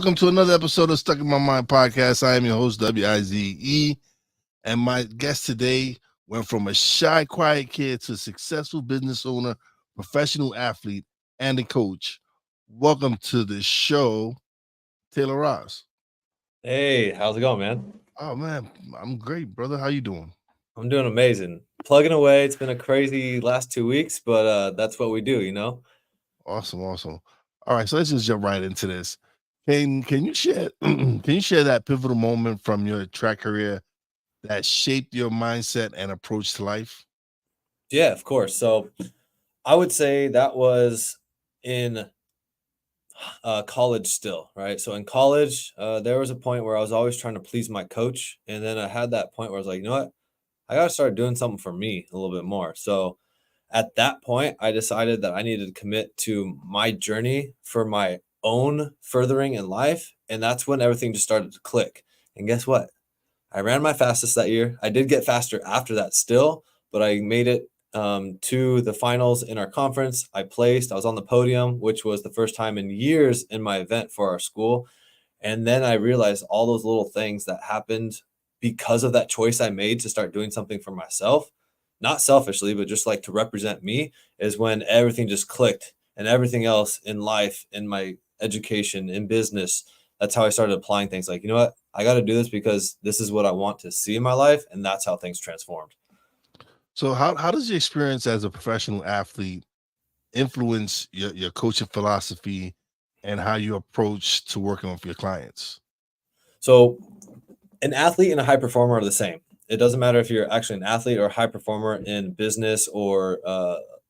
welcome to another episode of Stuck in My Mind podcast. I am your host, WIZE, and my guest today went from a shy, quiet kid to a successful business owner, professional athlete, and a coach. Welcome to the show, Taylor Ross. Hey, how's it going, man? Oh man, I'm great, brother. How you doing? I'm doing amazing. Plugging away. It's been a crazy last 2 weeks, but that's what we do, you know? Awesome. All right, so let's just jump right into this. Can you share can you share that pivotal moment from your track career that shaped your mindset and approach to life? Yeah, of course. So I would say that was in college still, right? So in college, there was a point where I was always trying to please my coach. And then I had that point where I was like, you know what? I got to start doing something for me a little bit more. So at that point, I decided that I needed to commit to my journey for my own furthering in life. And that's when everything just started to click. And guess what? I ran my fastest that year. I did get faster after that still, but I made it to the finals in our conference. I placed, I was on the podium, which was the first time in years in my event for our school. And then I realized all those little things that happened because of that choice I made to start doing something for myself, not selfishly, but just like to represent me, is when everything just clicked and everything else in life, in my education, in business. That's how I started applying things like, you know what? I got to do this because this is what I want to see in my life. And that's how things transformed. So how does your experience as a professional athlete influence your coaching philosophy and how you approach to working with your clients? So an athlete and a high performer are the same. It doesn't matter if you're actually an athlete or a high performer in business or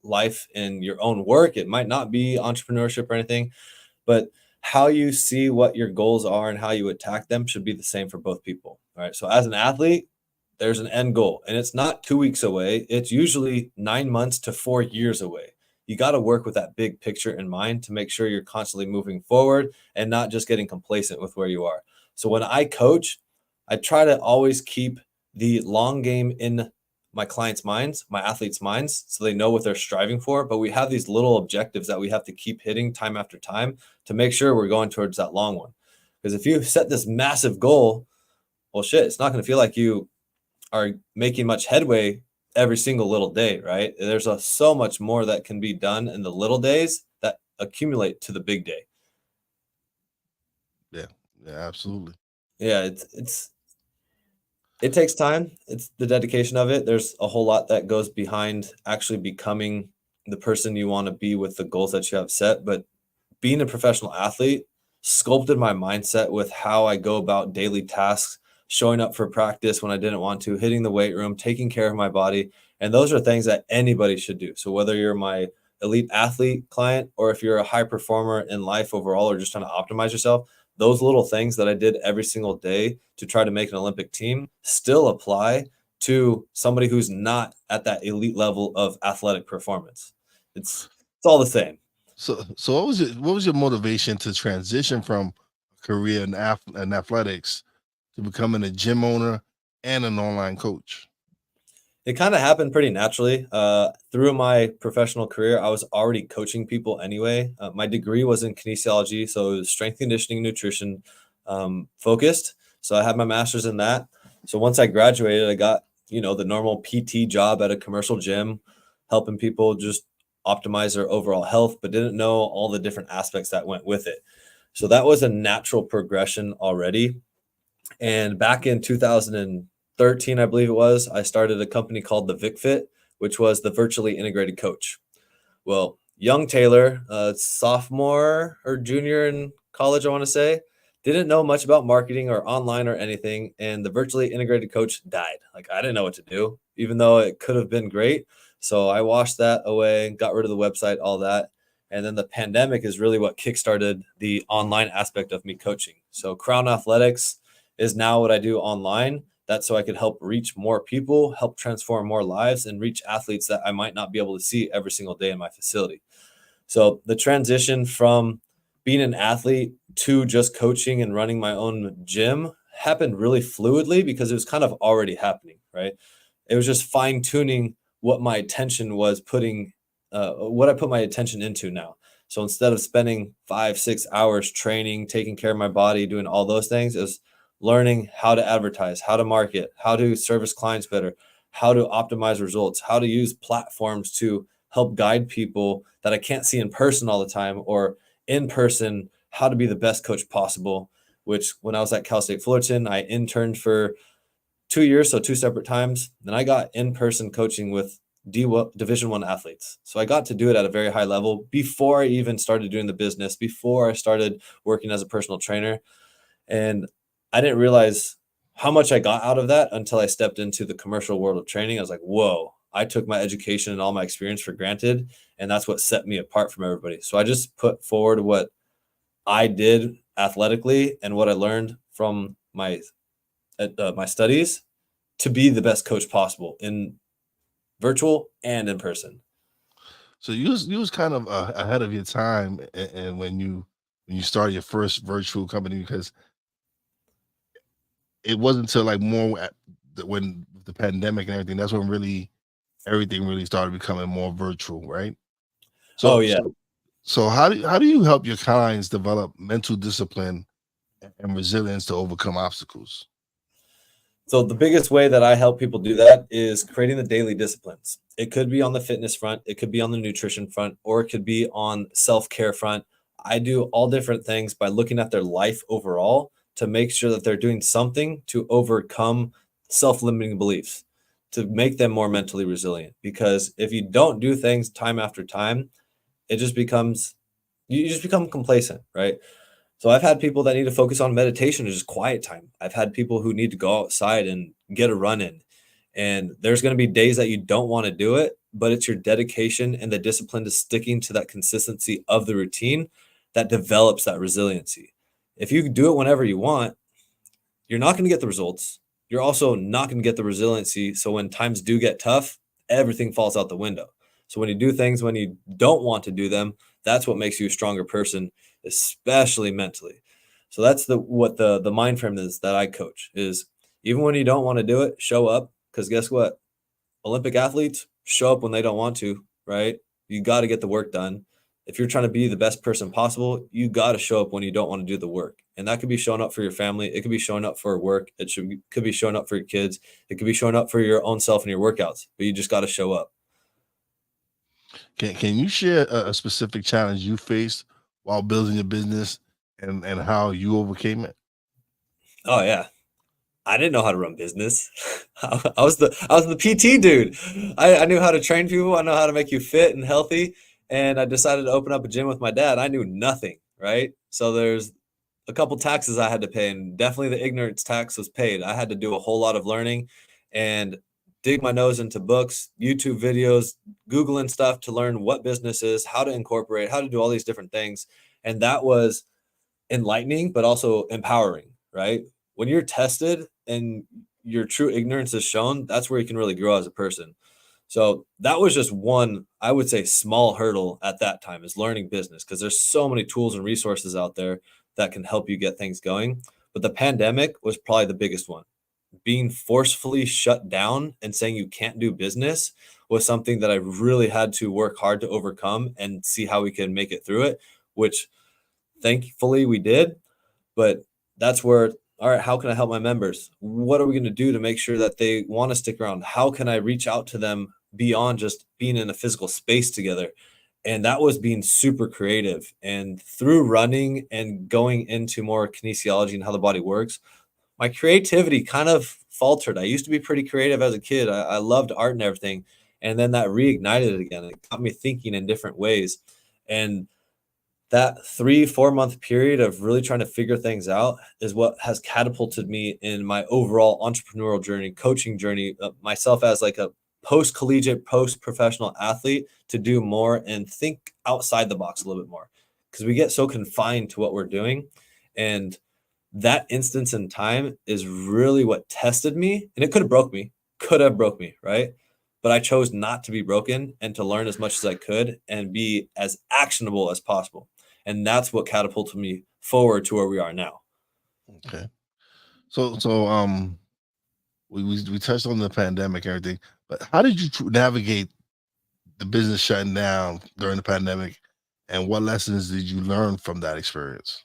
life in your own work. It might not be entrepreneurship or anything, but how you see what your goals are and how you attack them should be the same for both people. All right. So as an athlete, there's an end goal, and it's not 2 weeks away. It's usually 9 months to 4 years away. You got to work with that big picture in mind to make sure you're constantly moving forward and not just getting complacent with where you are. So when I coach, I try to always keep the long game in my clients' minds, my athletes' minds, so they know what they're striving for. But we have these little objectives that we have to keep hitting time after time to make sure we're going towards that long one. Because if you set this massive goal, well, shit, it's not going to feel like you are making much headway every single little day, right? There's so much more that can be done in the little days that accumulate to the big day. Yeah, absolutely. Yeah, it takes time. It's the dedication of it. There's a whole lot that goes behind actually becoming the person you want to be with the goals that you have set. But being a professional athlete sculpted my mindset with how I go about daily tasks, showing up for practice when I didn't want to, hitting the weight room, taking care of my body. And those are things that anybody should do. So whether you're my elite athlete client or if you're a high performer in life overall or just trying to optimize yourself, those little things that I did every single day to try to make an Olympic team still apply to somebody who's not at that elite level of athletic performance. It's all the same. So what was your motivation to transition from a career in athletics to becoming a gym owner and an online coach? It kind of happened pretty naturally. Through my professional career, I was already coaching people anyway. My degree was in kinesiology, so it was strength conditioning, nutrition focused. So I had my master's in that. So once I graduated, I got, the normal PT job at a commercial gym, helping people just optimize their overall health, but didn't know all the different aspects that went with it. So that was a natural progression already. And back in 2013, I believe it was, I started a company called the VicFit, which was the virtually integrated coach. Well, young Taylor, sophomore or junior in college, I want to say, didn't know much about marketing or online or anything. And the virtually integrated coach died. Like, I didn't know what to do, even though it could have been great. So I washed that away, got rid of the website, all that. And then the pandemic is really what kickstarted the online aspect of me coaching. So Crown Athletics is now what I do online. That's so I could help reach more people, help transform more lives, and reach athletes that I might not be able to see every single day in my facility. So the transition from being an athlete to just coaching and running my own gym happened really fluidly because it was kind of already happening, right? It was just fine tuning what my attention was what I put my attention into now. So instead of spending 5-6 hours training, taking care of my body, doing all those things, is learning how to advertise, how to market, how to service clients better, how to optimize results, how to use platforms to help guide people that I can't see in person all the time, or in person, how to be the best coach possible. Which when I was at Cal State Fullerton, I interned for 2 years, so 2 separate times. Then I got in-person coaching with Division I athletes. So I got to do it at a very high level before I even started doing the business, before I started working as a personal trainer. And I didn't realize how much I got out of that until I stepped into the commercial world of training. I was like, whoa, I took my education and all my experience for granted. And that's what set me apart from everybody. So I just put forward what I did athletically and what I learned from my studies to be the best coach possible in virtual and in person. So you was kind of ahead of your time, and when you started your first virtual company, because it wasn't until like when the pandemic and everything, that's when really everything really started becoming more virtual, right? Oh So yeah. so how do you help your clients develop mental discipline and resilience to overcome obstacles? So the biggest way that I help people do that is creating the daily disciplines. It could be on the fitness front, it could be on the nutrition front, or it could be on self-care front. I do all different things by looking at their life overall to make sure that they're doing something to overcome self-limiting beliefs, to make them more mentally resilient. Because if you don't do things time after time, it just becomes you just become complacent, right? So I've had people that need to focus on meditation or just quiet time. I've had people who need to go outside and get a run in. And there's going to be days that you don't want to do it, but it's your dedication and the discipline to sticking to that consistency of the routine that develops that resiliency. If you do it whenever you want, you're not going to get the results. You're also not going to get the resiliency. So when times do get tough, everything falls out the window. So when you do things when you don't want to do them, that's what makes you a stronger person, especially mentally. So that's the mind frame is that I coach is even when you don't want to do it, show up. Because guess what? Olympic athletes show up when they don't want to, right? You got to get the work done. If you're trying to be the best person possible, you got to show up when you don't want to do the work. And that could be showing up for your family. It could be showing up for work. Could be showing up for your kids. It could be showing up for your own self and your workouts, but you just got to show up. Can you share a specific challenge you faced while building your business and how you overcame it? Oh yeah. I didn't know how to run business. I was the PT dude. I knew how to train people. I know how to make you fit and healthy. And I decided to open up a gym with my dad. I knew nothing, right? So there's a couple taxes I had to pay, and definitely the ignorance tax was paid. I had to do a whole lot of learning and dig my nose into books, YouTube videos, Googling stuff to learn what business is, how to incorporate, how to do all these different things. And that was enlightening, but also empowering, right? When you're tested and your true ignorance is shown, that's where you can really grow as a person. So that was just one, I would say, small hurdle at that time is learning business because there's so many tools and resources out there that can help you get things going. But the pandemic was probably the biggest one. Being forcefully shut down and saying you can't do business was something that I really had to work hard to overcome and see how we can make it through it, which thankfully we did. But that's where, all right, how can I help my members? What are we going to do to make sure that they want to stick around? How can I reach out to them beyond just being in a physical space together? And that was being super creative. And through running and going into more kinesiology and how the body works, my creativity kind of faltered. I used to be pretty creative as a kid. I loved art and everything. And then that reignited it again. It got me thinking in different ways. And that 3-4 month period of really trying to figure things out is what has catapulted me in my overall entrepreneurial journey, coaching journey, myself as like a post collegiate, post professional athlete to do more and think outside the box a little bit more because we get so confined to what we're doing. And that instance in time is really what tested me, and it could have broke me, right? But I chose not to be broken and to learn as much as I could and be as actionable as possible. And that's what catapulted me forward to where we are now. Okay. So we touched on the pandemic and everything, but how did you navigate the business shutting down during the pandemic And what lessons did you learn from that experience?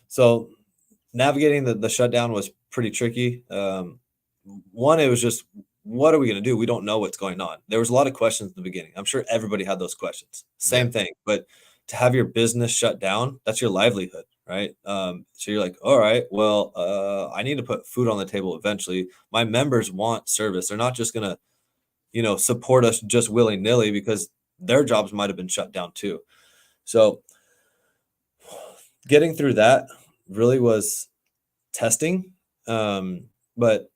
So navigating the shutdown was pretty tricky. One, it was just, what are we going to do? We don't know what's going on. There was a lot of questions in the beginning. I'm sure everybody had those questions. Yeah. Same thing, but to have your business shut down, that's your livelihood, right? So you're like, all right, well, I need to put food on the table eventually. My members want service. They're not just going to, support us just willy nilly, because their jobs might have been shut down too. So getting through that really was testing. But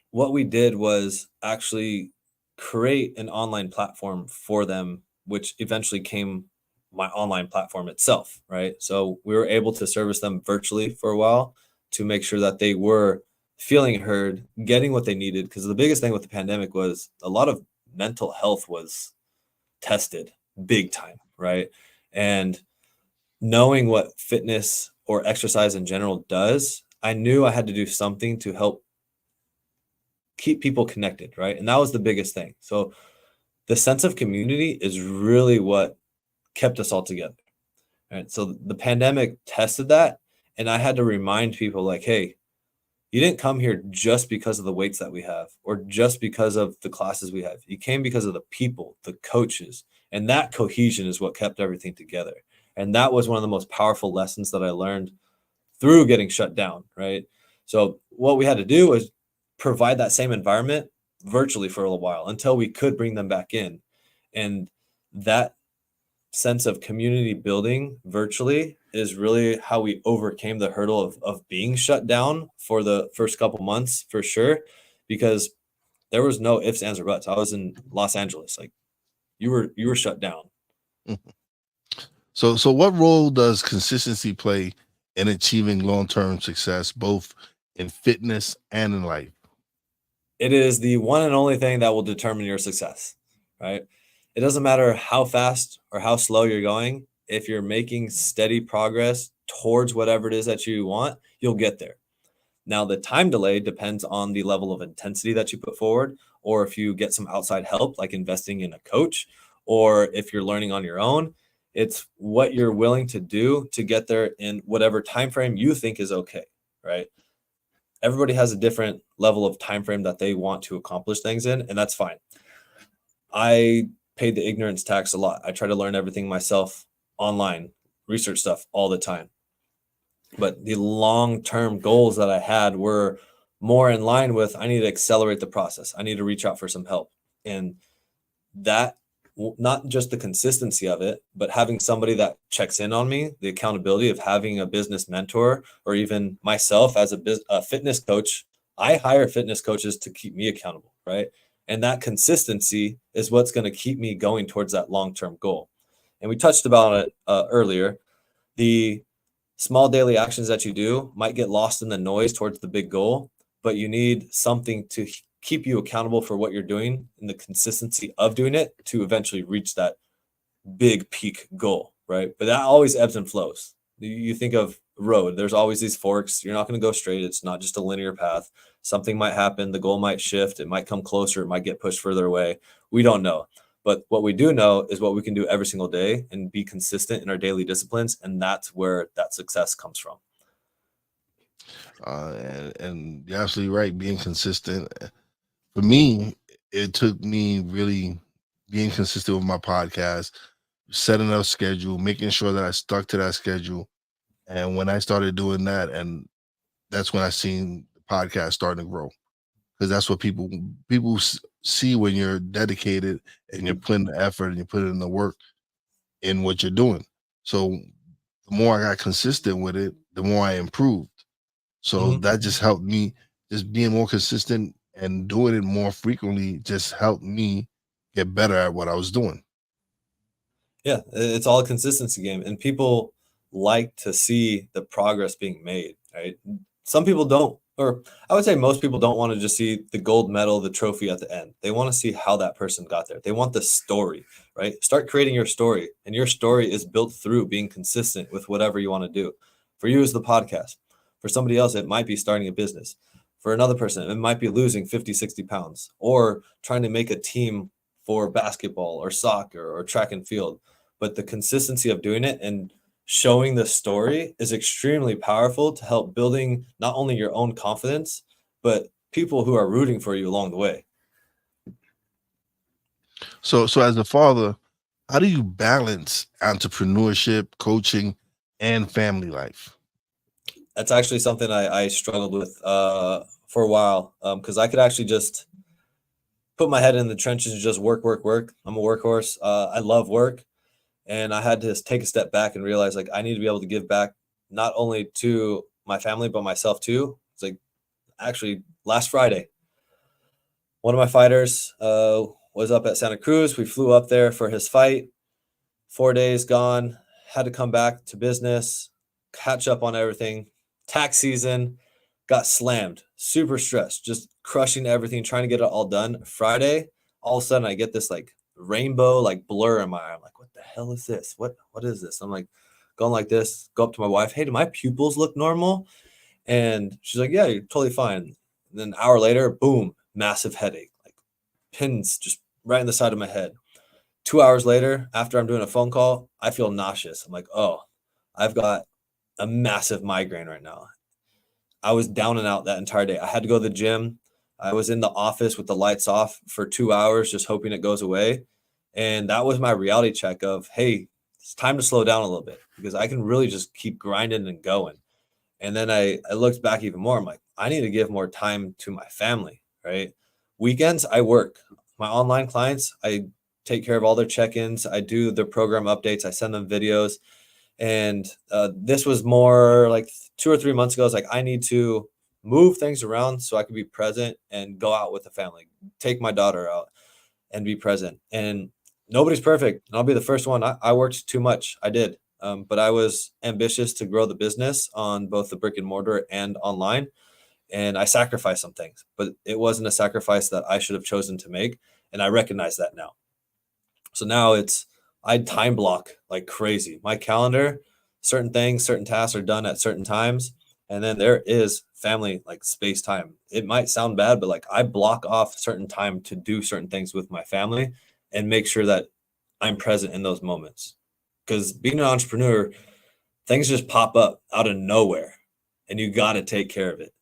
what we did was actually create an online platform for them, which eventually came my online platform itself, right? So we were able to service them virtually for a while to make sure that they were feeling heard, getting what they needed. Because the biggest thing with the pandemic was a lot of mental health was tested big time, right? And knowing what fitness or exercise in general does, I knew I had to do something to help keep people connected, right? And that was the biggest thing. So the sense of community is really what kept us all together. Right. So the pandemic tested that. And I had to remind people, like, hey, you didn't come here just because of the weights that we have or just because of the classes we have. You came because of the people, the coaches, and that cohesion is what kept everything together. And that was one of the most powerful lessons that I learned through getting shut down, right? So what we had to do was provide that same environment virtually for a little while until we could bring them back in. And that sense of community building virtually is really how we overcame the hurdle of being shut down for the first couple months, for sure, because there was no ifs, ands, or buts. I was in Los Angeles. Like, you were shut down. So what role does consistency play in achieving long-term success, both in fitness and in life? It is the one and only thing that will determine your success, right? It doesn't matter how fast or how slow you're going. If you're making steady progress towards whatever it is that you want, you'll get there. Now, the time delay depends on the level of intensity that you put forward, or if you get some outside help, like investing in a coach, or if you're learning on your own. It's what you're willing to do to get there in whatever time frame you think is okay, right? Everybody has a different level of time frame that they want to accomplish things in, and that's fine. I paid the ignorance tax a lot. I try to learn everything myself online, research stuff all the time. But the long-term goals that I had were more in line with, I need to accelerate the process. I need to reach out for some help. And that, not just the consistency of it, but having somebody that checks in on me, the accountability of having a business mentor, or even myself as a fitness coach. I hire fitness coaches to keep me accountable, right? And that consistency is what's going to keep me going towards that long-term goal. And we touched about it earlier. The small daily actions that you do might get lost in the noise towards the big goal, but you need something to keep you accountable for what you're doing and the consistency of doing it to eventually reach that big peak goal, right? But that always ebbs and flows. You think of road, there's always these forks. You're not going to go straight. It's not just a linear path. Something might happen. The goal might shift. It might come closer. It might get pushed further away. We don't know. But what we do know is what we can do every single day and be consistent in our daily disciplines. And that's where that success comes from. And you're absolutely right. Being consistent. For me, it took me really being consistent with my podcast, setting up a schedule, making sure that I stuck to that schedule. And when I started doing that, and that's when I seen the podcast starting to grow, because that's what people see when you're dedicated and you're putting the effort and you're putting in the work in what you're doing. So the more I got consistent with it, the more I improved. So that just helped me. Just being more consistent and doing it more frequently just helped me get better at what I was doing. Yeah, it's all a consistency game, and people like to see the progress being made, right? Some people don't, or I would say most people don't want to just see the gold medal, the trophy at the end. They want to see how that person got there. They want the story, right? Start creating your story, and your story is built through being consistent with whatever you want to do. For you, it's the podcast. For somebody else, it might be starting a business. For another person, it might be losing 50, 60 pounds or trying to make a team for basketball or soccer or track and field. but the consistency of doing it and showing the story is extremely powerful to help building not only your own confidence, but people who are rooting for you along the way. So as a father, how do you balance entrepreneurship, coaching, and family life? That's actually something I struggled with for a while, because I could actually just put my head in the trenches and just work. I'm a workhorse. I love work, and I had to take a step back and realize like I need to be able to give back not only to my family but myself too. It's like actually last Friday, one of my fighters was up at Santa Cruz. We flew up there for his fight. 4 days gone. Had to come back to business, catch up on everything. Tax season, got slammed. Super stressed, just crushing everything, trying to get it all done. Friday, all of a sudden, I get this like rainbow, like blur in my eye. I'm like, what the hell is this? What is this? I'm like going like this. Go up to my wife. Hey, do my pupils look normal? And she's like, yeah, you're totally fine. And then an hour later, boom, massive headache, like pins just right in the side of my head. 2 hours later, after I'm doing a phone call, I feel nauseous. I'm like, oh, I've got a massive migraine right now. I was down and out that entire day. I had to go to the gym. I was in the office with the lights off for 2 hours, just hoping it goes away. And that was my reality check of, hey, it's time to slow down a little bit because I can really just keep grinding and going. And then I looked back even more. I'm like, I need to give more time to my family, right? Weekends, I work. My online clients, I take care of all their check-ins. I do their program updates. I send them videos. And this was more like 2 or 3 months ago. I was like, I need to move things around so I can be present and go out with the family, take my daughter out and be present. And nobody's perfect. And I'll be the first one. I worked too much. I did. But I was ambitious to grow the business on both the brick and mortar and online. And I sacrificed some things, but it wasn't a sacrifice that I should have chosen to make. And I recognize that now. So now I time block like crazy. My calendar, certain things, certain tasks are done at certain times. And then there is family, like space time. It might sound bad, but like I block off certain time to do certain things with my family and make sure that I'm present in those moments. Because being an entrepreneur, things just pop up out of nowhere and you got to take care of it.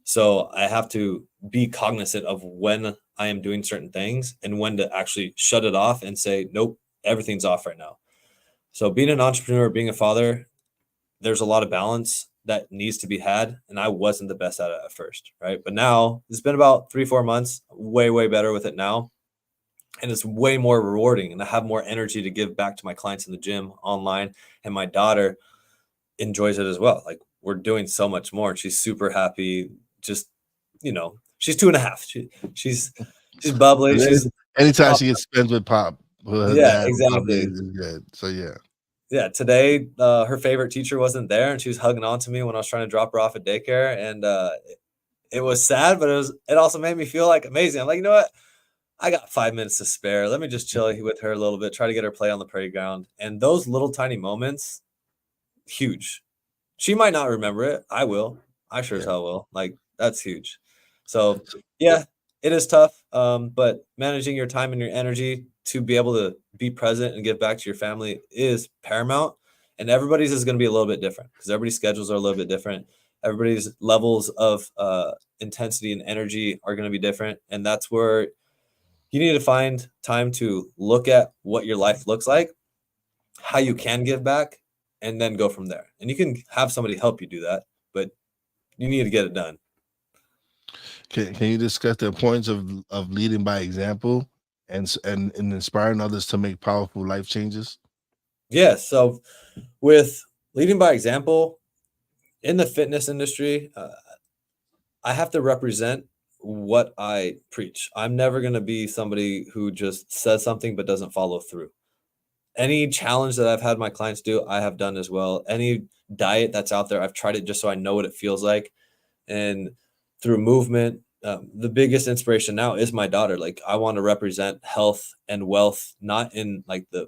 So I have to be cognizant of when I am doing certain things and when to actually shut it off and say, nope, everything's off right now. So being an entrepreneur, being a father, there's a lot of balance that needs to be had. And I wasn't the best at it at first, right? But now it's been about 3-4 months, way better with it now. And it's way more rewarding. And I have more energy to give back to my clients in the gym, online. And my daughter enjoys it as well. Like we're doing so much more. She's super happy. Just, she's 2.5. She's bubbly. Anytime she gets spent with Pop, with her Yeah, dad, exactly. is good. So yeah. Yeah, today her favorite teacher wasn't there, and she was hugging on to me when I was trying to drop her off at daycare, and it was sad, but it also made me feel like amazing. I'm like, you know what? I got 5 minutes to spare. Let me just chill with her a little bit, try to get her play on the playground, and those little tiny moments, huge. She might not remember it. I will. I sure as hell will. Like that's huge. So yeah, it is tough. But managing your time and your energy to be able to be present and give back to your family is paramount. And everybody's is going to be a little bit different because everybody's schedules are a little bit different. Everybody's levels of intensity and energy are going to be different. And that's where you need to find time to look at what your life looks like, how you can give back, and then go from there. And you can have somebody help you do that, but you need to get it done. Can you discuss the importance of leading by example and inspiring others to make powerful life changes? Yeah. So with leading by example in the fitness industry, I have to represent what I preach. I'm never going to be somebody who just says something but doesn't follow through. Any challenge that I've had my clients do, I have done as well. Any diet that's out there, I've tried it just so I know what it feels like. And through movement, the biggest inspiration now is my daughter. Like I want to represent health and wealth, not in like the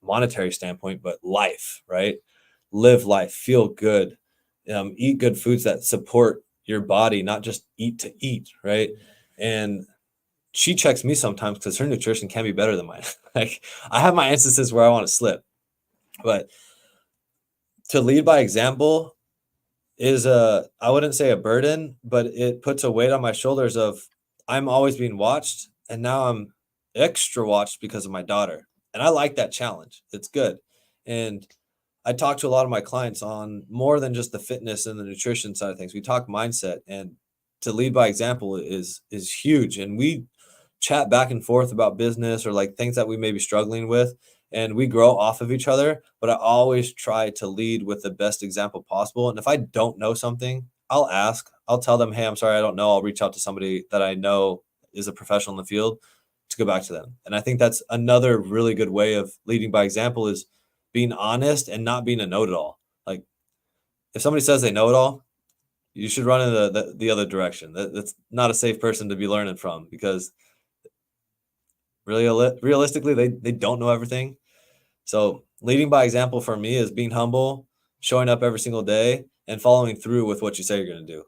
monetary standpoint, but life, right? Live life, feel good, eat good foods that support your body, not just eat to eat, right? And she checks me sometimes because her nutrition can be better than mine. Like I have my instances where I want to slip, But to lead by example is I wouldn't say a burden, but it puts a weight on my shoulders of I'm always being watched, and now I'm extra watched because of my daughter. And I like that challenge. It's good. And I talk to a lot of my clients on more than just the fitness and the nutrition side of things. We talk mindset, and to lead by example is huge. And we chat back and forth about business or like things that we may be struggling with, and we grow off of each other. But I always try to lead with the best example possible. And if I don't know something, I'll ask. I'll tell them, hey, I'm sorry, I don't know. I'll reach out to somebody that I know is a professional in the field to go back to them. And I think that's another really good way of leading by example is being honest and not being a know-it-all. Like if somebody says they know it all, you should run in the other direction. That's not a safe person to be learning from, because really realistically, they don't know everything. So leading by example for me is being humble, showing up every single day, and following through with what you say you're going to do.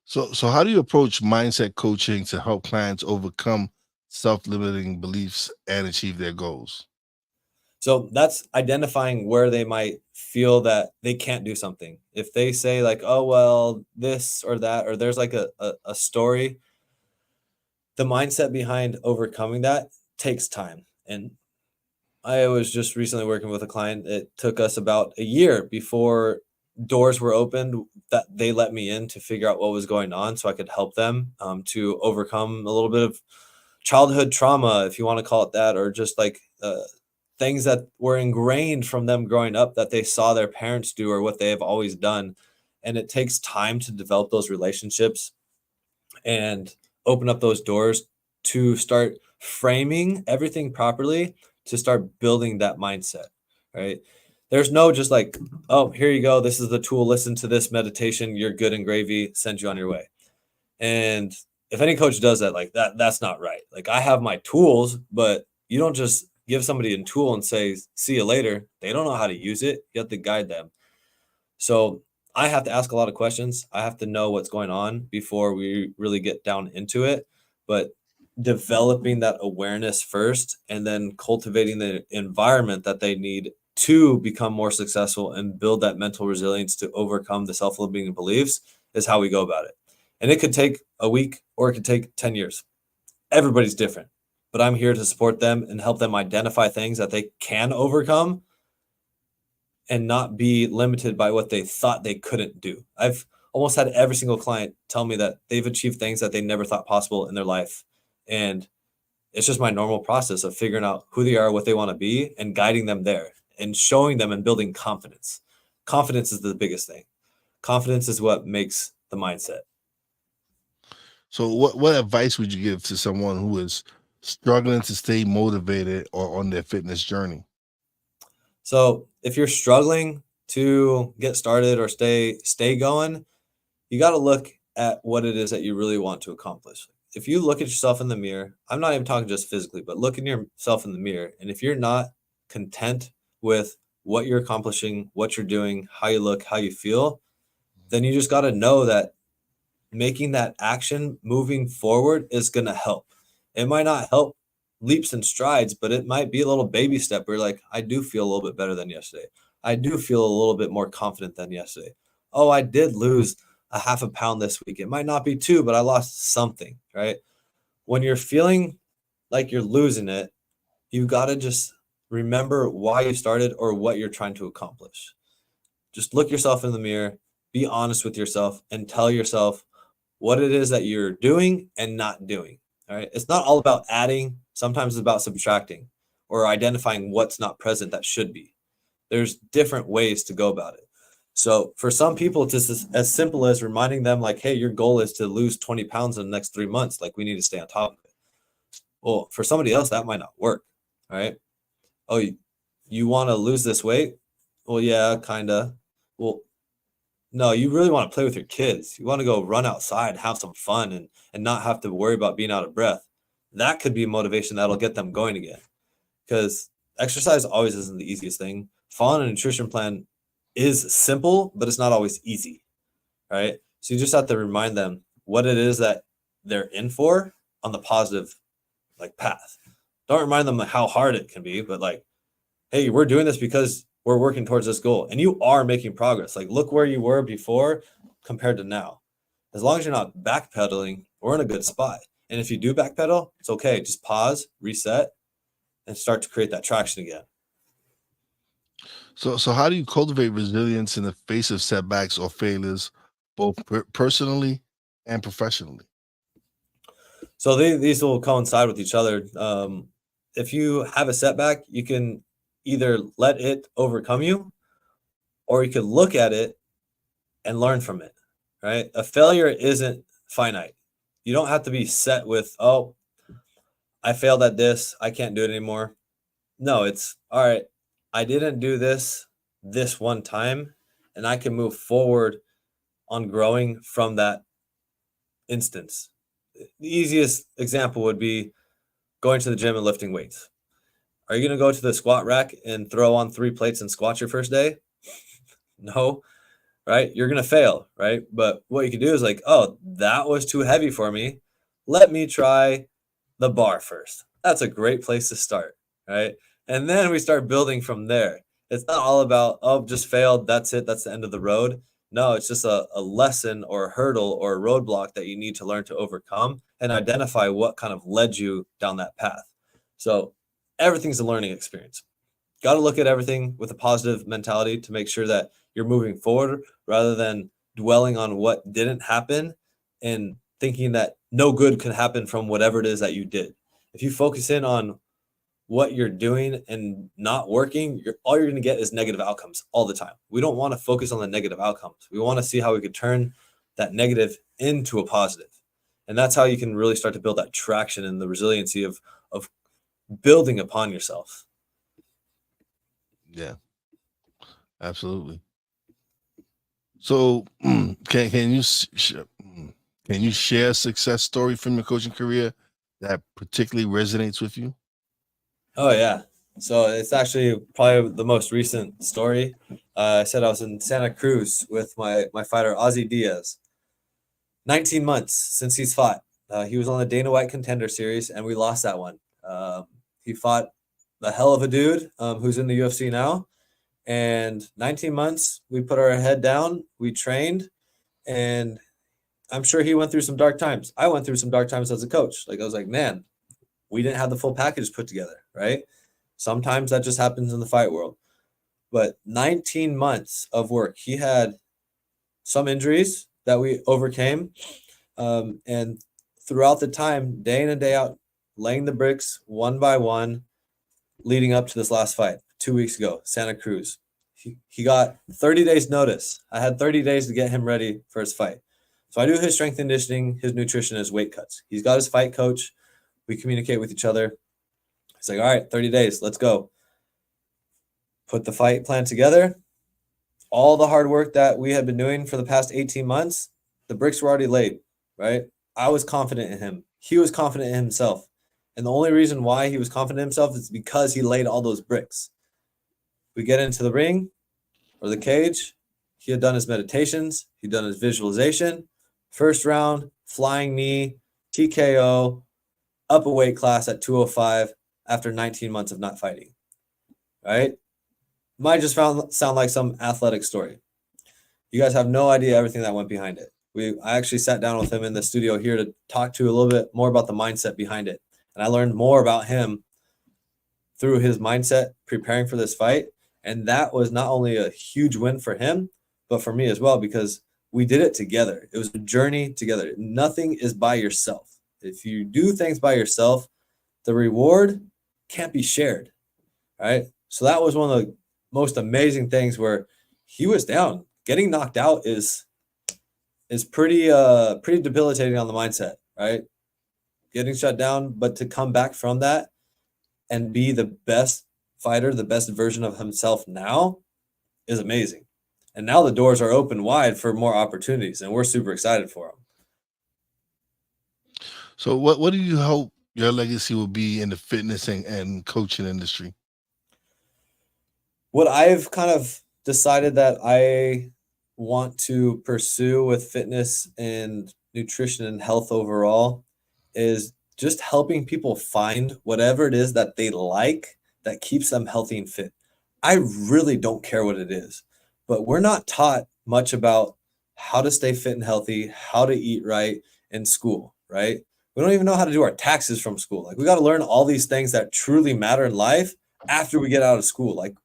So how do you approach mindset coaching to help clients overcome self-limiting beliefs and achieve their goals? So that's identifying where they might feel that they can't do something. If they say like, oh, well, this or that, or there's like a story, the mindset behind overcoming that takes time. And I was just recently working with a client. It took us about a year before doors were opened that they let me in to figure out what was going on so I could help them to overcome a little bit of childhood trauma, if you want to call it that, or just like things that were ingrained from them growing up that they saw their parents do or what they have always done. And it takes time to develop those relationships and open up those doors to start framing everything properly, to start building that mindset, right? There's no just like, oh, here you go. This is the tool. Listen to this meditation. You're good and gravy. Send you on your way. And if any coach does that, like that's not right. Like I have my tools, but you don't just give somebody a tool and say, see you later. They don't know how to use it. You have to guide them. So I have to ask a lot of questions. I have to know what's going on before we really get down into it. But developing that awareness first and then cultivating the environment that they need to become more successful and build that mental resilience to overcome the self-limiting beliefs is how we go about it. And it could take a week or it could take 10 years. Everybody's different, but I'm here to support them and help them identify things that they can overcome and not be limited by what they thought they couldn't do. I've almost had every single client tell me that they've achieved things that they never thought possible in their life. And it's just my normal process of figuring out who they are, what they want to be, and guiding them there and showing them and building confidence. Confidence is the biggest thing. Confidence is what makes the mindset. So what advice would you give to someone who is struggling to stay motivated or on their fitness journey? So if you're struggling to get started or stay going, you got to look at what it is that you really want to accomplish. If you look at yourself in the mirror, I'm not even talking just physically, but look at yourself in the mirror. And if you're not content with what you're accomplishing, what you're doing, how you look, how you feel, then you just got to know that making that action moving forward is going to help. It might not help leaps and strides, but it might be a little baby step where like, I do feel a little bit better than yesterday. I do feel a little bit more confident than yesterday. Oh, I did lose a half a pound this week. It might not be 2, but I lost something, right? When you're feeling like you're losing it, you got to just remember why you started or what you're trying to accomplish. Just look yourself in the mirror, be honest with yourself, and tell yourself what it is that you're doing and not doing. All right. It's not all about adding. Sometimes it's about subtracting or identifying what's not present that should be. There's different ways to go about it. So for some people, it's just as simple as reminding them like, hey, your goal is to lose 20 pounds in the next 3 months. Like we need to stay on top of it. Well, for somebody else, that might not work. All right. Oh, you want to lose this weight? Well, yeah, kind of. Well, no, you really want to play with your kids. You want to go run outside, have some fun, and not have to worry about being out of breath. That could be motivation that'll get them going again. Because exercise always isn't the easiest thing. Following a nutrition plan is simple, but it's not always easy, right? So you just have to remind them what it is that they're in for on the positive like path. Don't remind them how hard it can be, but like, hey, we're doing this because we're working towards this goal, and you are making progress. Like, look where you were before compared to now. As long as you're not backpedaling, we're in a good spot. And if you do backpedal, it's okay. Just pause, reset, and start to create that traction again. So how do you cultivate resilience in the face of setbacks or failures, both personally and professionally? So these will coincide with each other. If you have a setback, you can either let it overcome you, or you can look at it and learn from it, right? A failure isn't finite. You don't have to be set with, oh, I failed at this, I can't do it anymore. No, it's all right. I didn't do this one time, and I can move forward on growing from that instance. The easiest example would be going to the gym and lifting weights. Are you going to go to the squat rack and throw on 3 plates and squat your first day? No, right? You're going to fail, right? But what you can do is like, oh, that was too heavy for me. Let me try the bar first. That's a great place to start, right? And then we start building from there. It's not all about, oh, just failed. That's it. That's the end of the road. No, it's just a lesson or a hurdle or a roadblock that you need to learn to overcome and identify what kind of led you down that path. So everything's a learning experience. Got to look at everything with a positive mentality to make sure that you're moving forward rather than dwelling on what didn't happen and thinking that no good can happen from whatever it is that you did. If you focus in on what you're doing and not working, all you're going to get is negative outcomes all the time. We don't want to focus on the negative outcomes. We want to see how we could turn that negative into a positive. And that's how you can really start to build that traction and the resiliency of building upon yourself. Yeah, absolutely. So can you share a success story from your coaching career that particularly resonates with you? Oh, yeah. So it's actually probably the most recent story. I said I was in Santa Cruz with my fighter, Ozzy Diaz. 19 months since he's fought. He was on the Dana White Contender Series, and we lost that one. He fought the hell of a dude who's in the UFC now. And 19 months, we put our head down, we trained, and I'm sure he went through some dark times. I went through some dark times as a coach. Like, I was like, man, we didn't have the full package put together, right? Sometimes that just happens in the fight world. But 19 months of work. He had some injuries that we overcame. And throughout the time, day in and day out, laying the bricks one by one, leading up to this last fight 2 weeks ago, Santa Cruz. He got 30 days notice. I had 30 days to get him ready for his fight. So I do his strength and conditioning, his nutrition, his weight cuts. He's got his fight coach. We communicate with each other. It's like, all right, 30 days, let's go. Put the fight plan together. All the hard work that we had been doing for the past 18 months, the bricks were already laid, right? I was confident in him. He was confident in himself. And the only reason why he was confident in himself is because he laid all those bricks. We get into the ring or the cage. He had done his meditations. He'd done his visualization. First round, flying knee, TKO, up a weight class at 205 after 19 months of not fighting, right? Might just sound like some athletic story. You guys have no idea everything that went behind it. I actually sat down with him in the studio here to talk to a little bit more about the mindset behind it. And I learned more about him through his mindset preparing for this fight. And that was not only a huge win for him, but for me as well, because we did it together. It was a journey together. Nothing is by yourself. If you do things by yourself, the reward can't be shared, right? So that was one of the most amazing things where he was down. Getting knocked out is pretty debilitating on the mindset, right? Getting shut down, but to come back from that and be the best fighter, the best version of himself now is amazing. And now the doors are open wide for more opportunities, and we're super excited for him. So what do you hope your legacy will be in the fitness and coaching industry? What I've kind of decided that I want to pursue with fitness and nutrition and health overall is just helping people find whatever it is that they like that keeps them healthy and fit. I really don't care what it is. But we're not taught much about how to stay fit and healthy, how to eat right in school, right? We don't even know how to do our taxes from school. Like we got to learn all these things that truly matter in life after we get out of school. Like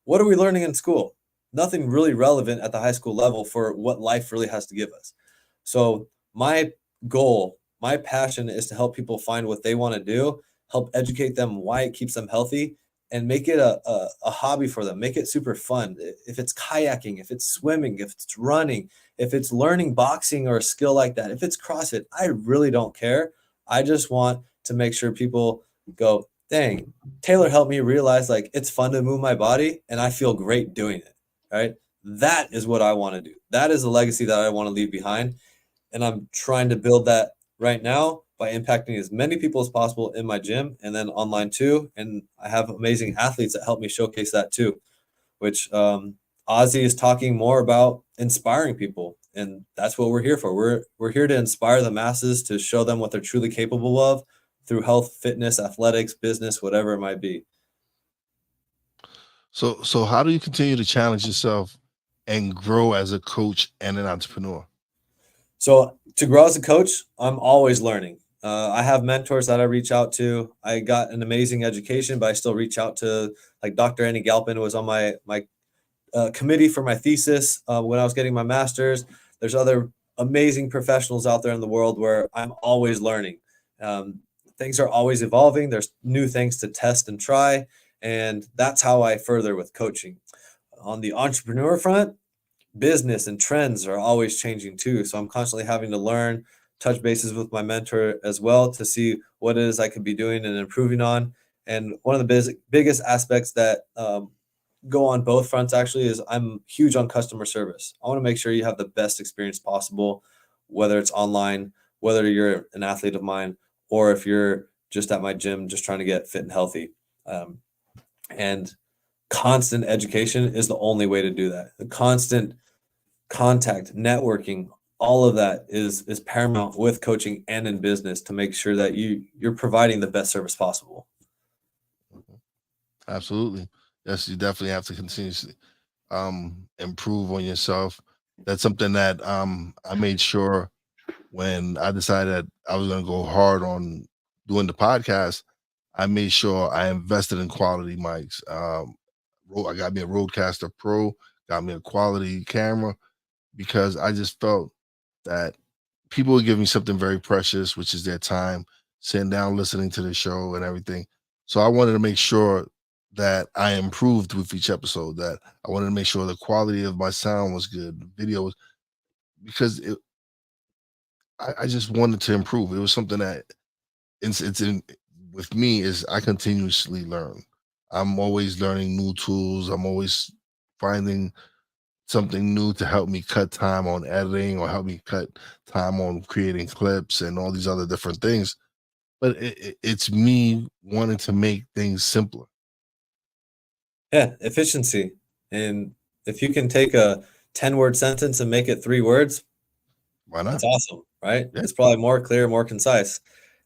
what are we learning in school? Nothing really relevant at the high school level for what life really has to give us. So my goal, my passion is to help people find what they want to do, help educate them why it keeps them healthy, and make it a hobby for them. Make it super fun. If it's kayaking, if it's swimming, if it's running, if it's learning boxing or a skill like that, if it's CrossFit, I really don't care. I just want to make sure people go, dang, Taylor helped me realize like it's fun to move my body and I feel great doing it. Right. That is what I want to do. That is the legacy that I want to leave behind. And I'm trying to build that right now by impacting as many people as possible in my gym and then online too. And I have amazing athletes that help me showcase that too, which Ozzy is talking more about inspiring people. And that's what we're here for. We're here to inspire the masses, to show them what they're truly capable of through health, fitness, athletics, business, whatever it might be. So how do you continue to challenge yourself and grow as a coach and an entrepreneur? So to grow as a coach, I'm always learning. I have mentors that I reach out to. I got an amazing education, but I still reach out to like Dr. Annie Galpin, who was on my committee for my thesis when I was getting my master's. There's other amazing professionals out there in the world where I'm always learning. Things are always evolving. There's new things to test and try. And that's how I further with coaching. On the entrepreneur front, business and trends are always changing too. So I'm constantly having to learn, touch bases with my mentor as well to see what it is I could be doing and improving on. And one of the biggest aspects that go on both fronts actually is I'm huge on customer service. I want to make sure you have the best experience possible, whether it's online, whether you're an athlete of mine, or if you're just at my gym just trying to get fit and healthy. And constant education is the only way to do that. The constant contact, networking, all of that is paramount with coaching and in business to make sure that you're providing the best service possible. Absolutely. Yes, you definitely have to continuously improve on yourself. That's something that I made sure when I decided I was going to go hard on doing the podcast. I made sure I invested in quality mics. I got me a Rodecaster Pro, got me a quality camera, because I just felt that people were giving something very precious, which is their time, sitting down, listening to the show and everything. So I wanted to make sure that I improved with each episode, that I wanted to make sure the quality of my sound was good, the video was, because I just wanted to improve. It was something that it's in with me is I continuously learn. I'm always learning new tools. I'm always finding something new to help me cut time on editing or help me cut time on creating clips and all these other different things. But it's me wanting to make things simpler. Yeah, efficiency. And if you can take a 10-word sentence and make it 3 words, Why that's not? awesome, right? Yeah, It's probably more clear, more concise.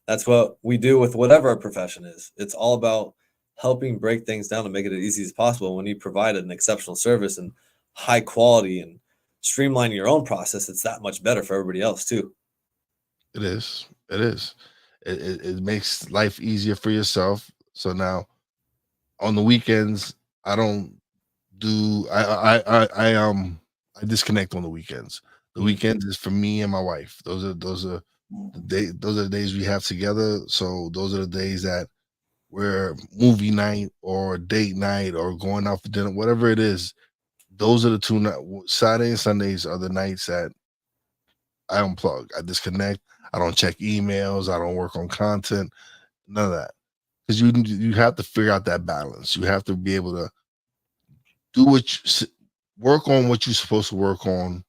That's what we do with whatever our profession is. It's all about helping break things down and make it as easy as possible. When you provide an exceptional service and high quality and streamline your own process, it's that much better for everybody else too. it is. It is. It makes life easier for yourself. So now on the weekends, I don't do I disconnect on the weekends. The Mm. weekends is for me and my wife. Those are the days we have together. So those are the days that we're movie night or date night or going out for dinner, whatever it is. Those are the two Saturday and Sundays are the nights that I unplug. I disconnect. I don't check emails. I don't work on content. None of that. Because you have to figure out that balance. You have to be able to do work on what you're supposed to work on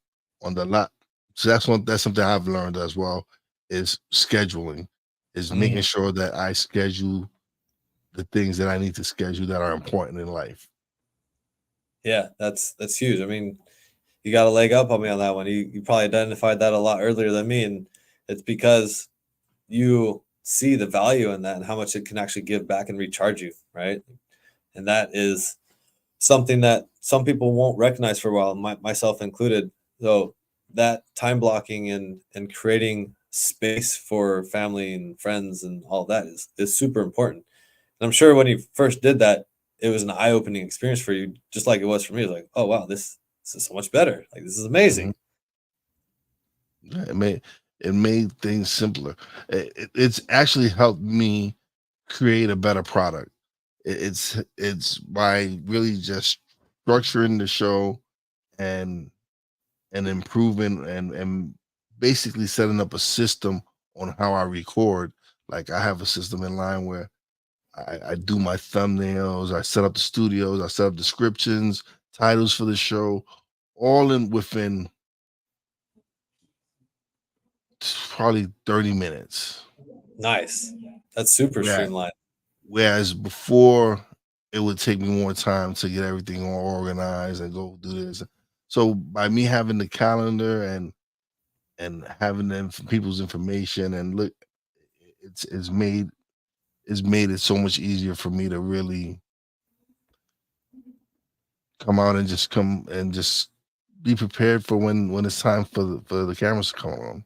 the lot. So that's something I've learned as well, is scheduling, is making Mhm. sure that I schedule the things that I need to schedule that are important in life. Yeah, that's huge. I mean, you got a leg up on me on that one. You probably identified that a lot earlier than me, and it's because you see the value in that and how much it can actually give back and recharge you, right? And that is something that some people won't recognize for a while, myself included. So that time blocking and creating space for family and friends and all that is super important. And I'm sure when you first did that, it was an eye-opening experience for you, just like it was for me. It was like, oh wow, this is so much better. Like this is Mhm. amazing. Yeah, it made things simpler. It's actually helped me create a better product. It's by really just structuring the show and improving and basically setting up a system on how I record. Like I have a system in line where I do my thumbnails, I set up the studios, I set up descriptions, titles for the show, all in within probably 30 minutes. Nice. That's super Where streamlined. Whereas before it would take me more time to get everything all organized and go do this. So by me having the calendar and having them people's information and look, it's made it so much easier for me to really come out and just be prepared for when it's time for the cameras to come on.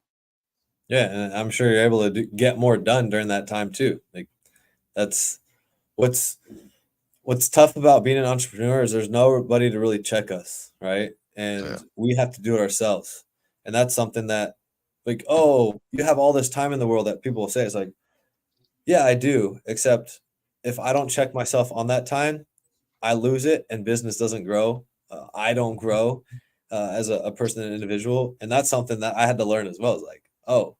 Yeah, and I'm sure you're able to get more done during that time too. Like that's what's what's tough about being an entrepreneur is there's nobody to really check us, right? Yeah, And we have to do it ourselves. And that's something that, like, oh, you have all this time in the world that people will say. It's like, yeah, I do. Except if I don't check myself on that time, I lose it and business doesn't grow. I don't grow as a person, an individual. And that's something that I had to learn as well. Is like, oh,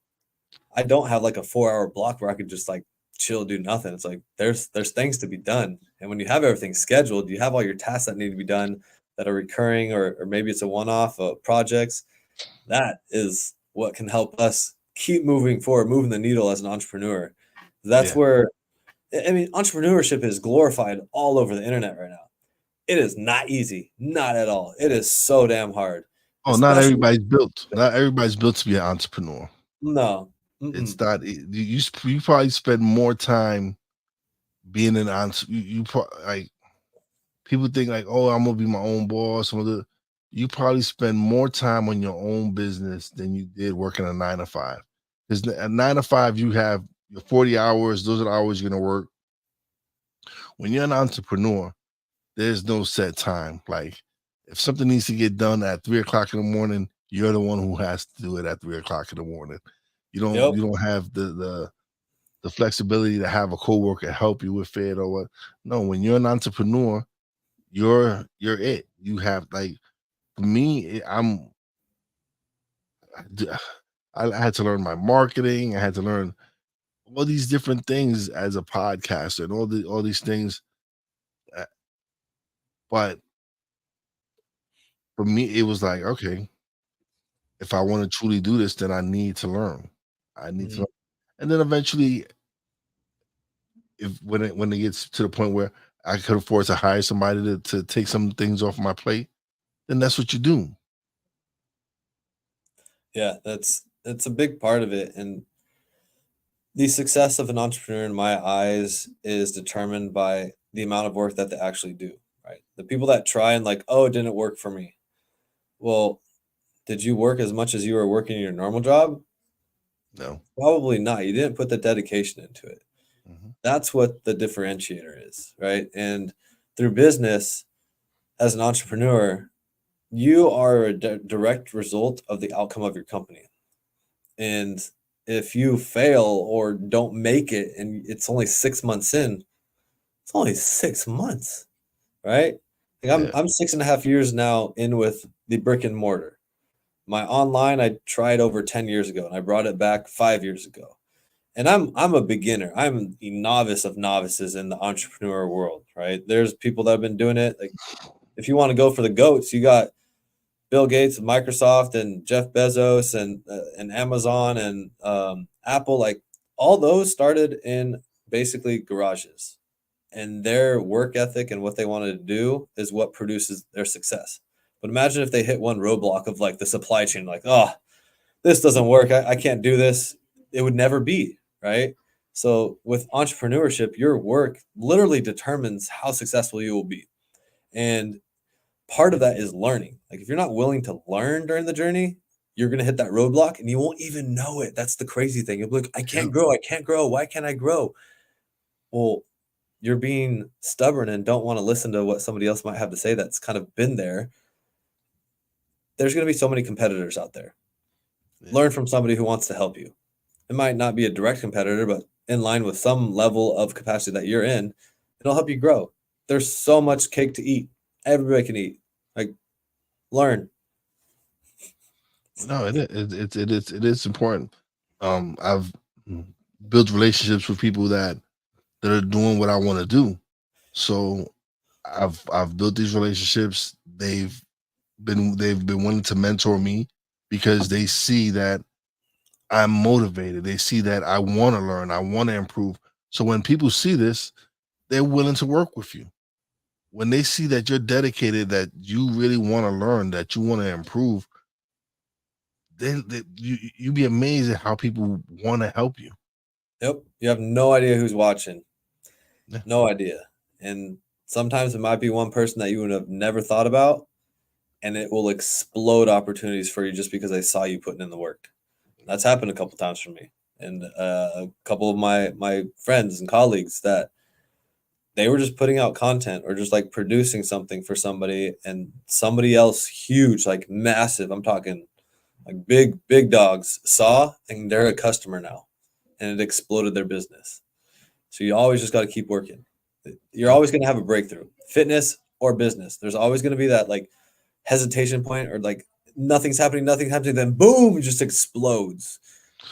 I don't have like a 4 hour block where I could just like chill, do nothing. It's like there's things to be done. And when you have everything scheduled, you have all your tasks that need to be done that are recurring, or maybe it's a one-off projects. That is what can help us keep moving forward, moving the needle as an entrepreneur. That's yeah. where I mean, entrepreneurship is glorified all over the internet right now. It is not easy, not at all. It is so damn hard, Oh, especially not everybody's built to be an entrepreneur. no. It's Mm-mm. not you probably spend more time being an entrepreneur. Like people think like, oh, I'm gonna be my own boss. You probably spend more time on your own business than you did working a 9 to 5. Because a 9 to 5, you have your 40 hours. Those are the hours you're gonna work. When you're an entrepreneur, there's no set time. Like if something needs to get done at 3 o'clock in the morning, you're the one who has to do it at 3 o'clock in the morning. Yep. You don't have the flexibility to have a coworker help you with it or what. No, when you're an entrepreneur, you're it. You have like for me, I d- I had to learn my marketing. I had to learn all these different things as a podcaster and all these things. uh, But for me, it was like, okay, if I want to truly do this, then I need to learn. I need to, Mhm. learn. And then eventually, if when it gets to the point where I could afford to hire somebody to take some things off my plate, then that's what you do. Yeah, that's a big part of it. And the success of an entrepreneur in my eyes is determined by the amount of work that they actually do, right? The people that try and like, oh, it didn't work for me. Well, did you work as much as you were working your normal job? No. Probably not. You didn't put the dedication into it. Mhm. That's what the differentiator is, right? And through business, as an entrepreneur, you are a direct result of the outcome of your company. And if you fail or don't make it and it's only 6 months in, it's only 6 months, right? Like I'm Yeah. I'm 6.5 years now in with the brick and mortar. My online I tried over 10 years ago and I brought it back 5 years ago. And I'm a beginner. I'm the novice of novices in the entrepreneur world, right? There's people that have been doing it. Like if you want to go for the goats, you got Bill Gates, Microsoft, and Jeff Bezos, and Amazon, and Apple. Like all those started in basically garages, and their work ethic and what they wanted to do is what produces their success. But imagine if they hit one roadblock of like the supply chain, like, oh, this doesn't work. I can't do this. It would never be, right? So with entrepreneurship, your work literally determines how successful you will be. And part of that is learning. Like if you're not willing to learn during the journey, you're going to hit that roadblock and you won't even know it. That's the crazy thing. You'll be like, I can't grow. I can't grow. Why can't I grow? Well, you're being stubborn and don't want to listen to what somebody else might have to say that's kind of been there. There's going to be so many competitors out there. Learn from somebody who wants to help you. It might not be a direct competitor, but in line with some level of capacity that you're in, it'll help you grow. There's so much cake to eat. Everybody can eat. Like, learn. No, it is important. I've built relationships with people that are doing what I want to do. So I've built these relationships. They've been wanting to mentor me because they see that I'm motivated. They see that I want to learn. I want to improve. So when people see this, they're willing to work with you. When they see that you're dedicated, that you really want to learn, that you want to improve, then you be amazed at how people want to help you. Yep. You have no idea who's watching. Yeah. No idea. And sometimes it might be one person that you would have never thought about, and it will explode opportunities for you just because they saw you putting in the work. That's happened a couple times for me. And a couple of my friends and colleagues that they were just putting out content or just like producing something for somebody, and somebody else huge, like massive, I'm talking like big dogs, saw, and they're a customer now, and it exploded their business. So you always just got to keep working. You're always going to have a breakthrough, fitness or business. There's always going to be that like hesitation point, or like nothing's happening, then boom, it just explodes.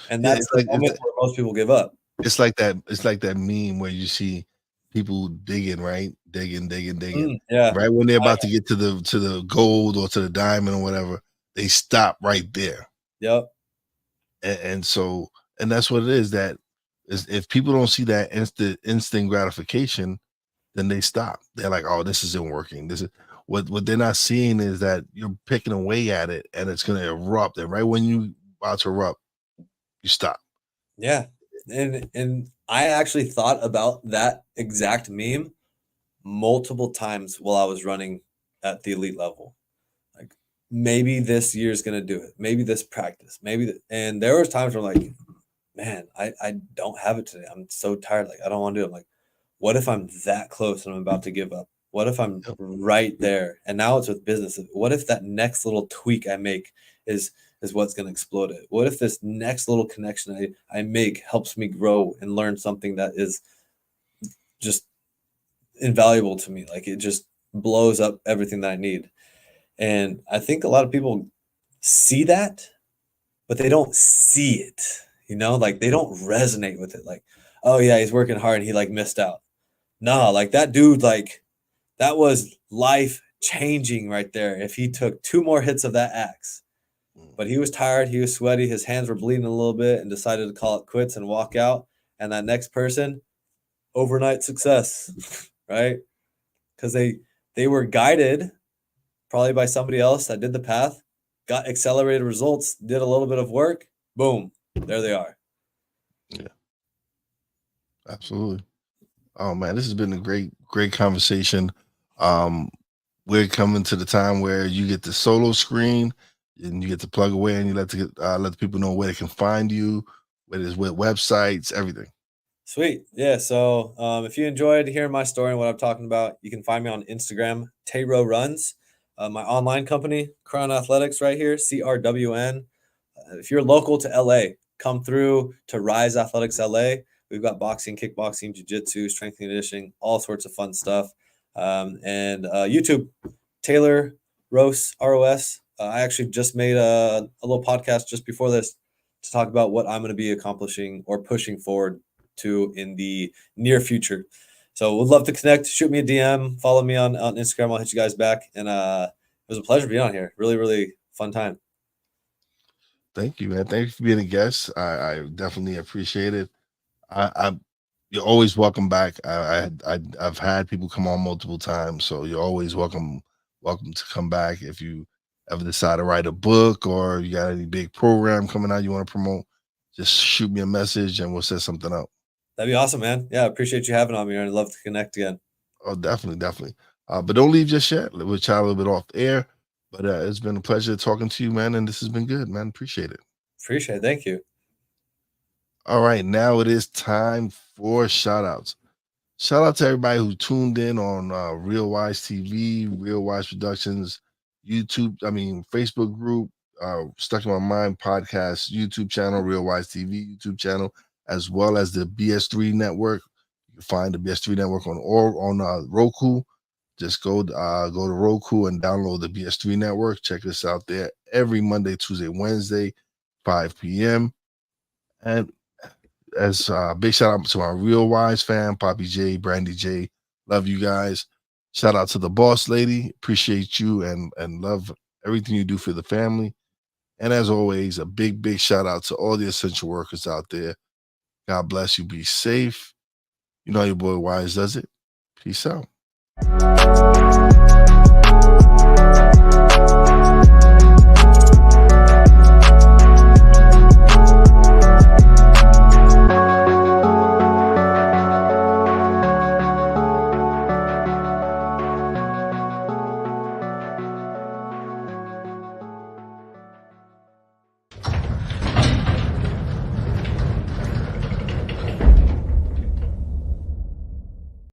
And that's the moment where most people give up. It's like that meme where you see people digging, right? Digging. Yeah. Right when they're about to get to the gold or to the diamond or whatever, they stop right there. Yep. And so that's what it is. That is, if people don't see that instant gratification, then they stop. They're like, oh, this isn't working. This is what they're not seeing is that you're picking away at it and it's going to erupt. And right when you about to erupt, you stop. Yeah. And I actually thought about that exact meme multiple times while I was running at the elite level. Like, maybe this year's going to do it. Maybe this practice, and there was times where I'm like, man, I don't have it today. I'm so tired. Like, I don't want to do it. I'm like, what if I'm that close and I'm about to give up? What if I'm right there? And now it's with business. What if that next little tweak I make is what's going to explode it? What if this next little connection I make helps me grow and learn something that is just invaluable to me? Like, it just blows up everything that I need. And I think a lot of people see that, but they don't see it, like they don't resonate with it. Like, oh yeah, he's working hard and he like missed out. No, like that dude, like that was life changing right there. If he took 2 more hits of that axe, but he was tired, he was sweaty, his hands were bleeding a little bit, and decided to call it quits and walk out. And that next person, overnight success, right? Because they were guided probably by somebody else that did the path, got accelerated results, did a little bit of work, boom, there they are. Yeah, absolutely. Oh man, this has been a great conversation. We're coming to the time where you get the solo screen and you get to plug away, and you let the people know where they can find you, with websites, everything. Sweet. Yeah. So if you enjoyed hearing my story and what I'm talking about, you can find me on Instagram, Tayro Runs. My online company, Crown Athletics, right here, CRWN. If you're local to LA, come through to Rise Athletics LA. We've got boxing, kickboxing, jiu-jitsu, strength and conditioning, all sorts of fun stuff. And YouTube, Taylor Rose, ROS. I actually just made a little podcast just before this to talk about what I'm going to be accomplishing or pushing forward to in the near future. So would love to connect. Shoot me a DM. Follow me on Instagram. I'll hit you guys back. And it was a pleasure being on here. Really, really fun time. Thank you, man. Thank you for being a guest. I definitely appreciate it. You're always welcome back. I've had people come on multiple times, so you're always welcome to come back. If you ever decide to write a book or you got any big program coming out you want to promote, just shoot me a message and we'll set something up. That'd be awesome, man. Yeah, I appreciate you having on me, and I'd love to connect again. Oh, definitely. But don't leave just yet. We'll chat a little bit off air. But it's been a pleasure talking to you, man. And this has been good, man. Appreciate it. Appreciate it. Thank you. All right, now it is time for shout outs. Shout out to everybody who tuned in on Real Wise TV, Real Wise Productions, YouTube, Facebook group, Stuck in My Mind podcast, YouTube channel, Real Wise TV YouTube channel, as well as the BS3 network. You can find the BS3 network on Roku. Just go to Roku and download the BS3 network. Check us out there every Monday, Tuesday, Wednesday, 5 p.m. And as big shout out to my Real Wise fam, Poppy J, Brandy J. Love you guys. Shout out to the boss lady. Appreciate you and love everything you do for the family. And as always, a big shout out to all the essential workers out there. God bless you. Be safe. You know how your boy Wise does it. Peace out.